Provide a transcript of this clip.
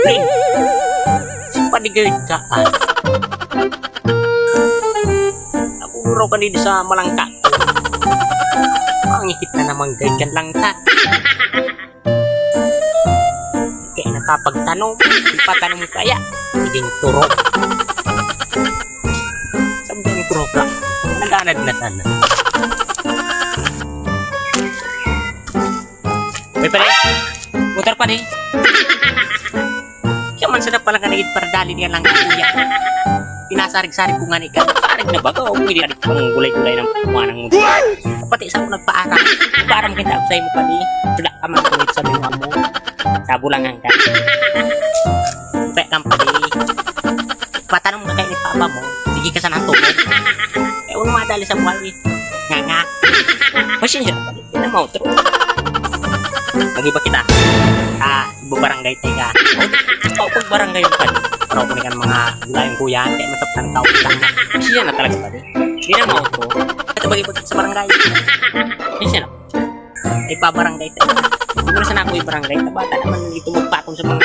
pre. Padigayod ka. Naguguraw ka din sa malangka. Ang ikit na naman gayod kan lang ta. Kaya nakapagtanong, ipatanong mo kaya, higing turo. Sabi ang turo ka, nag-anad na sana. Uy pare, motor pa rin. Siya man sarap palang kanagid para dali niya lang kuya. Pinasarig-sarig ko nga ni ka. Sarig na ba? O pwede ka pang gulay-gulay ng pumanang mo. Pati sa ako nagpaaram. Nagpaaram kita ako sa'yo mo pali. Sula ka man kulit sa mga mo. Sa bulangan ka. Upek kang pali. Patanong na kayo ni papa mo. Sige ka sana tulog. Eh, unang madali sa buhay. Nga. Pasensya na pali. Hindi na mau true. Mag-iba kita. Ibu barangay tayo ka. O pag barangay yung pali. Pero kung ikan mga gulayong kuya, kaya mataptan tao lang na. Siya na talaga pali. Hindi na mau true. Ito bagi-bagi sa barangay. Siya na. Ay pa barangay tayo. Kung na sana ako yung barangay, tabata naman dito magpatong sa mga